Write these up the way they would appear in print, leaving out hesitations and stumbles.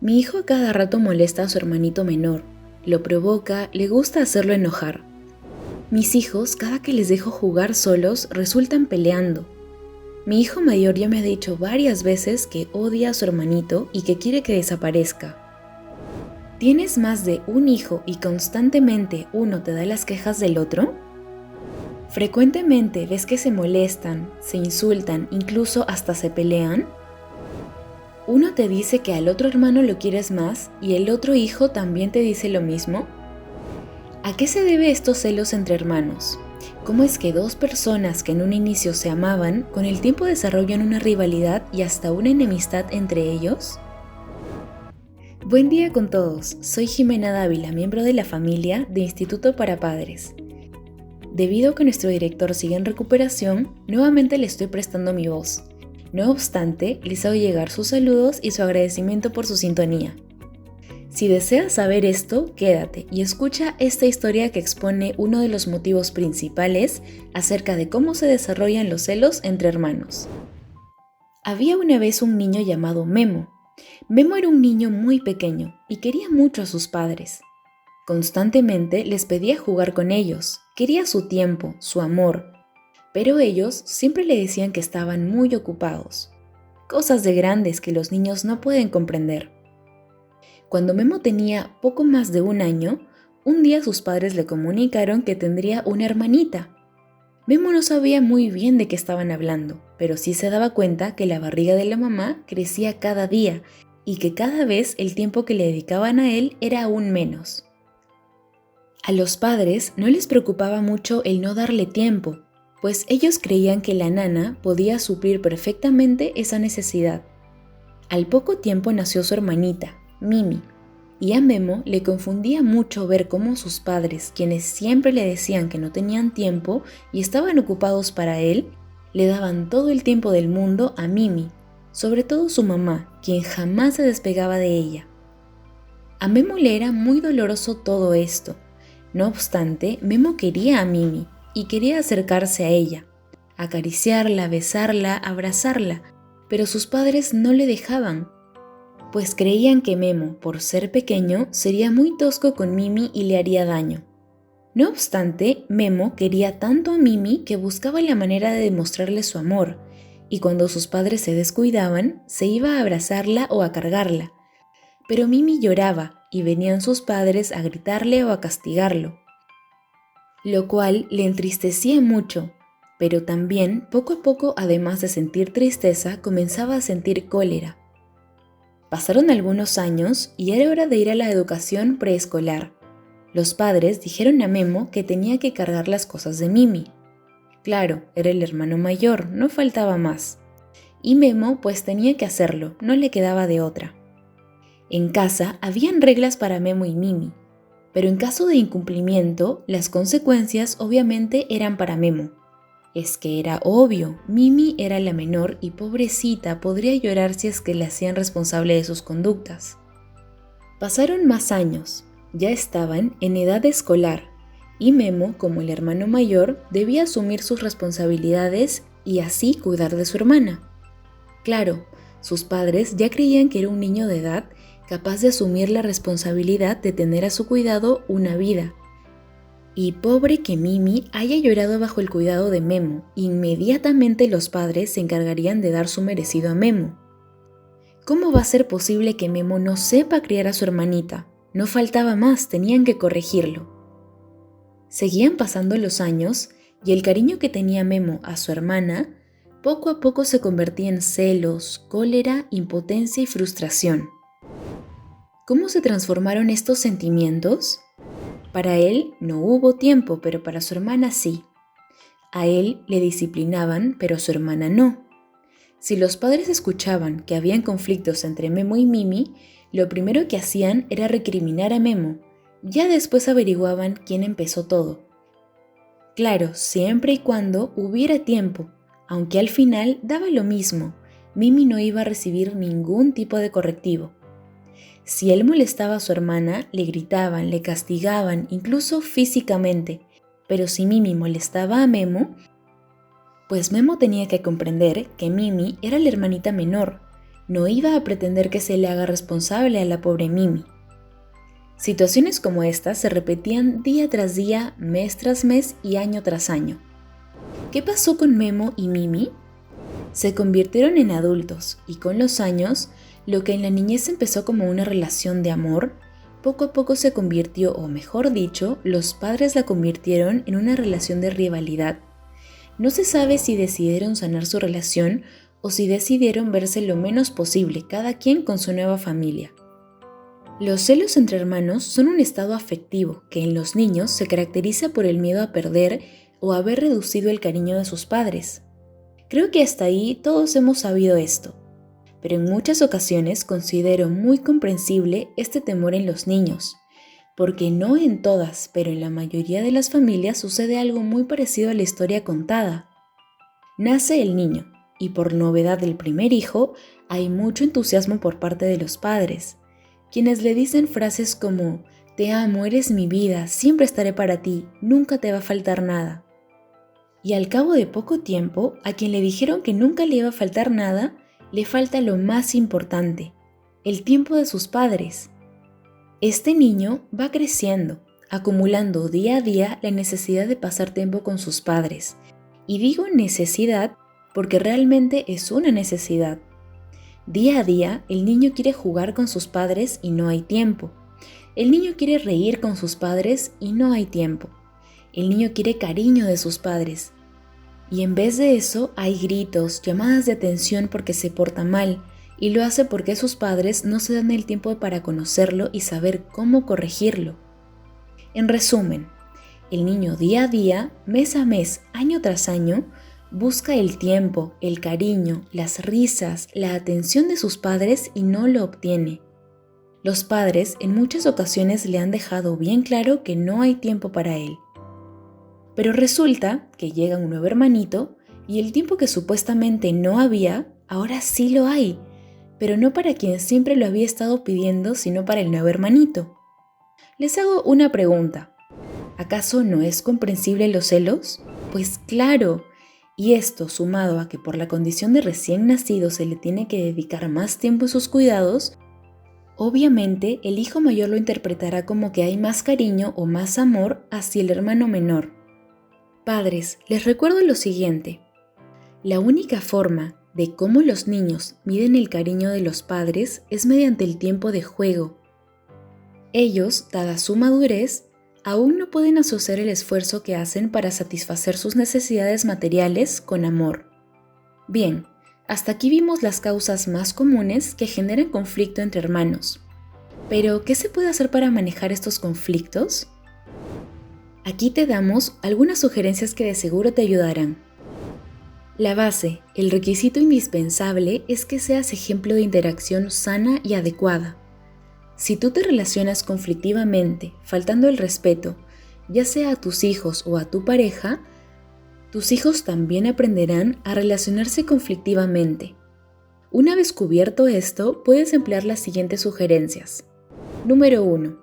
Mi hijo a cada rato molesta a su hermanito menor, lo provoca, le gusta hacerlo enojar. Mis hijos, cada que les dejo jugar solos, resultan peleando. Mi hijo mayor ya me ha dicho varias veces que odia a su hermanito y que quiere que desaparezca. ¿Tienes más de un hijo y constantemente uno te da las quejas del otro? ¿Frecuentemente ves que se molestan, se insultan, incluso hasta se pelean? ¿Uno te dice que al otro hermano lo quieres más y el otro hijo también te dice lo mismo? ¿A qué se debe estos celos entre hermanos? ¿Cómo es que dos personas que en un inicio se amaban, con el tiempo desarrollan una rivalidad y hasta una enemistad entre ellos? Buen día con todos, soy Jimena Dávila, miembro de la familia de Instituto para Padres. Debido a que nuestro director sigue en recuperación, nuevamente le estoy prestando mi voz. No obstante, les hago llegar sus saludos y su agradecimiento por su sintonía. Si deseas saber esto, quédate y escucha esta historia que expone uno de los motivos principales acerca de cómo se desarrollan los celos entre hermanos. Había una vez un niño llamado Memo. Memo era un niño muy pequeño y quería mucho a sus padres. Constantemente les pedía jugar con ellos, quería su tiempo, su amor, pero ellos siempre le decían que estaban muy ocupados. Cosas de grandes que los niños no pueden comprender. Cuando Memo tenía poco más de un año, un día sus padres le comunicaron que tendría una hermanita. Memo no sabía muy bien de qué estaban hablando, pero sí se daba cuenta que la barriga de la mamá crecía cada día y que cada vez el tiempo que le dedicaban a él era aún menos. A los padres no les preocupaba mucho el no darle tiempo, pues ellos creían que la nana podía suplir perfectamente esa necesidad. Al poco tiempo nació su hermanita, Mimi, y a Memo le confundía mucho ver cómo sus padres, quienes siempre le decían que no tenían tiempo y estaban ocupados para él, le daban todo el tiempo del mundo a Mimi, sobre todo su mamá, quien jamás se despegaba de ella. A Memo le era muy doloroso todo esto. No obstante, Memo quería a Mimi y quería acercarse a ella, acariciarla, besarla, abrazarla, pero sus padres no le dejaban, pues creían que Memo, por ser pequeño, sería muy tosco con Mimi y le haría daño. No obstante, Memo quería tanto a Mimi que buscaba la manera de demostrarle su amor, y cuando sus padres se descuidaban, se iba a abrazarla o a cargarla. Pero Mimi lloraba y venían sus padres a gritarle o a castigarlo, lo cual le entristecía mucho, pero también poco a poco, además de sentir tristeza, comenzaba a sentir cólera. Pasaron algunos años y era hora de ir a la educación preescolar. Los padres dijeron a Memo que tenía que cargar las cosas de Mimi. Claro, era el hermano mayor, no faltaba más. Y Memo pues tenía que hacerlo, no le quedaba de otra. En casa habían reglas para Memo y Mimi, pero en caso de incumplimiento, las consecuencias obviamente eran para Memo. Es que era obvio, Mimi era la menor y pobrecita podría llorar si es que la hacían responsable de sus conductas. Pasaron más años, ya estaban en edad escolar, y Memo, como el hermano mayor, debía asumir sus responsabilidades y así cuidar de su hermana. Claro, sus padres ya creían que era un niño de edad capaz de asumir la responsabilidad de tener a su cuidado una vida. Y pobre que Mimi haya llorado bajo el cuidado de Memo, inmediatamente los padres se encargarían de dar su merecido a Memo. ¿Cómo va a ser posible que Memo no sepa criar a su hermanita? No faltaba más, tenían que corregirlo. Seguían pasando los años y el cariño que tenía Memo a su hermana poco a poco se convertía en celos, cólera, impotencia y frustración. ¿Cómo se transformaron estos sentimientos? Para él no hubo tiempo, pero para su hermana sí. A él le disciplinaban, pero a su hermana no. Si los padres escuchaban que habían conflictos entre Memo y Mimi, lo primero que hacían era recriminar a Memo. Ya después averiguaban quién empezó todo. Claro, siempre y cuando hubiera tiempo, aunque al final daba lo mismo. Mimi no iba a recibir ningún tipo de correctivo. Si él molestaba a su hermana, le gritaban, le castigaban, incluso físicamente. Pero si Mimi molestaba a Memo, pues Memo tenía que comprender que Mimi era la hermanita menor, no iba a pretender que se le haga responsable a la pobre Mimi. Situaciones como estas se repetían día tras día, mes tras mes y año tras año. ¿Qué pasó con Memo y Mimi? Se convirtieron en adultos y con los años, lo que en la niñez empezó como una relación de amor, poco a poco se convirtió, o mejor dicho, los padres la convirtieron en una relación de rivalidad. No se sabe si decidieron sanar su relación o si decidieron verse lo menos posible, cada quien con su nueva familia. Los celos entre hermanos son un estado afectivo que en los niños se caracteriza por el miedo a perder o haber reducido el cariño de sus padres. Creo que hasta ahí todos hemos sabido esto, pero en muchas ocasiones considero muy comprensible este temor en los niños, porque no en todas, pero en la mayoría de las familias sucede algo muy parecido a la historia contada. Nace el niño, y por novedad del primer hijo, hay mucho entusiasmo por parte de los padres, quienes le dicen frases como «Te amo, eres mi vida, siempre estaré para ti, nunca te va a faltar nada». Y al cabo de poco tiempo, a quien le dijeron que nunca le iba a faltar nada, le falta lo más importante, el tiempo de sus padres. Este niño va creciendo, acumulando día a día la necesidad de pasar tiempo con sus padres. Y digo necesidad porque realmente es una necesidad. Día a día, el niño quiere jugar con sus padres y no hay tiempo. El niño quiere reír con sus padres y no hay tiempo. El niño quiere cariño de sus padres. Y en vez de eso, hay gritos, llamadas de atención porque se porta mal, y lo hace porque sus padres no se dan el tiempo para conocerlo y saber cómo corregirlo. En resumen, el niño día a día, mes a mes, año tras año, busca el tiempo, el cariño, las risas, la atención de sus padres y no lo obtiene. Los padres en muchas ocasiones le han dejado bien claro que no hay tiempo para él. Pero resulta que llega un nuevo hermanito y el tiempo que supuestamente no había, ahora sí lo hay, pero no para quien siempre lo había estado pidiendo, sino para el nuevo hermanito. Les hago una pregunta. ¿Acaso no es comprensible los celos? Pues claro. Y esto, sumado a que por la condición de recién nacido se le tiene que dedicar más tiempo en sus cuidados, obviamente el hijo mayor lo interpretará como que hay más cariño o más amor hacia el hermano menor. Padres, les recuerdo lo siguiente. La única forma de cómo los niños miden el cariño de los padres es mediante el tiempo de juego. Ellos, dada su madurez, aún no pueden asociar el esfuerzo que hacen para satisfacer sus necesidades materiales con amor. Bien, hasta aquí vimos las causas más comunes que generan conflicto entre hermanos. Pero, ¿qué se puede hacer para manejar estos conflictos? Aquí te damos algunas sugerencias que de seguro te ayudarán. La base, el requisito indispensable es que seas ejemplo de interacción sana y adecuada. Si tú te relacionas conflictivamente, faltando el respeto, ya sea a tus hijos o a tu pareja, tus hijos también aprenderán a relacionarse conflictivamente. Una vez cubierto esto, puedes emplear las siguientes sugerencias. Número 1.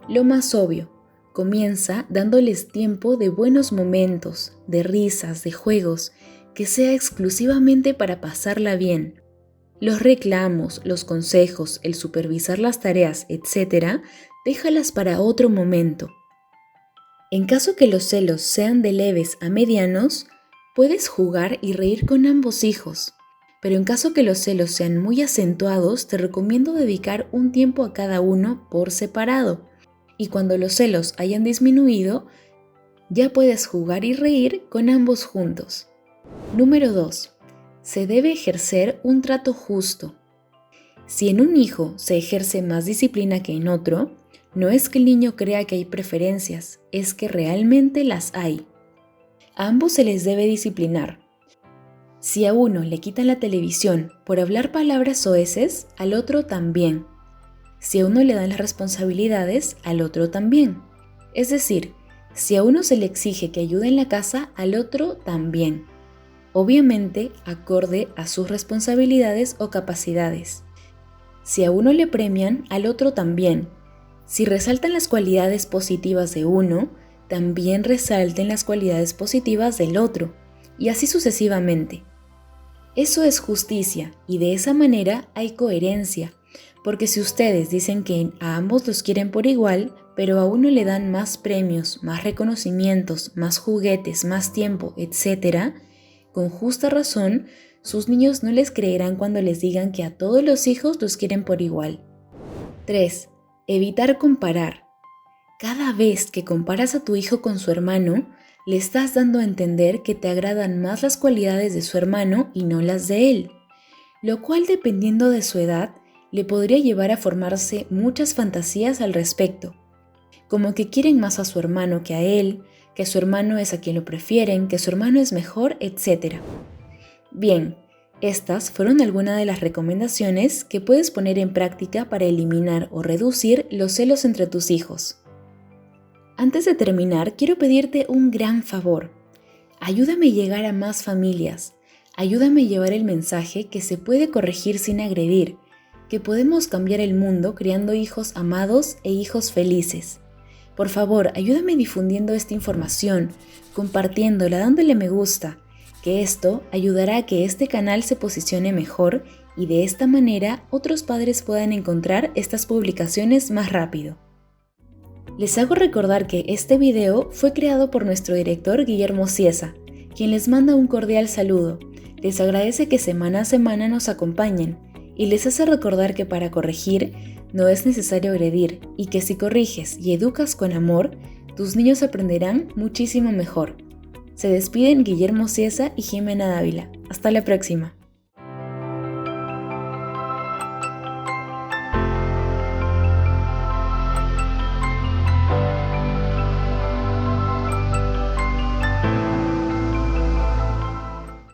Lo más obvio. Comienza dándoles tiempo de buenos momentos, de risas, de juegos, que sea exclusivamente para pasarla bien. Los reclamos, los consejos, el supervisar las tareas, etc., déjalas para otro momento. En caso que los celos sean de leves a medianos, puedes jugar y reír con ambos hijos. Pero en caso que los celos sean muy acentuados, te recomiendo dedicar un tiempo a cada uno por separado. Y cuando los celos hayan disminuido, ya puedes jugar y reír con ambos juntos. Número 2. Se debe ejercer un trato justo. Si en un hijo se ejerce más disciplina que en otro, no es que el niño crea que hay preferencias, es que realmente las hay. A ambos se les debe disciplinar. Si a uno le quitan la televisión por hablar palabras soeces, al otro también. Si a uno le dan las responsabilidades, al otro también. Es decir, si a uno se le exige que ayude en la casa, al otro también. Obviamente, acorde a sus responsabilidades o capacidades. Si a uno le premian, al otro también. Si resaltan las cualidades positivas de uno, también resalten las cualidades positivas del otro, y así sucesivamente. Eso es justicia y de esa manera hay coherencia, porque si ustedes dicen que a ambos los quieren por igual, pero a uno le dan más premios, más reconocimientos, más juguetes, más tiempo, etc., con justa razón, sus niños no les creerán cuando les digan que a todos los hijos los quieren por igual. 3. Evitar comparar. Cada vez que comparas a tu hijo con su hermano, le estás dando a entender que te agradan más las cualidades de su hermano y no las de él, lo cual, dependiendo de su edad, le podría llevar a formarse muchas fantasías al respecto, como que quieren más a su hermano que a él, que su hermano es a quien lo prefieren, que su hermano es mejor, etc. Bien, estas fueron algunas de las recomendaciones que puedes poner en práctica para eliminar o reducir los celos entre tus hijos. Antes de terminar, quiero pedirte un gran favor. Ayúdame a llegar a más familias. Ayúdame a llevar el mensaje que se puede corregir sin agredir, que podemos cambiar el mundo creando hijos amados e hijos felices. Por favor, ayúdame difundiendo esta información, compartiéndola, dándole me gusta, que esto ayudará a que este canal se posicione mejor y de esta manera otros padres puedan encontrar estas publicaciones más rápido. Les hago recordar que este video fue creado por nuestro director Guillermo Ciesa, quien les manda un cordial saludo, les agradece que semana a semana nos acompañen y les hace recordar que para corregir no es necesario agredir y que si corriges y educas con amor, tus niños aprenderán muchísimo mejor. Se despiden Guillermo Ciesa y Jimena Dávila. Hasta la próxima.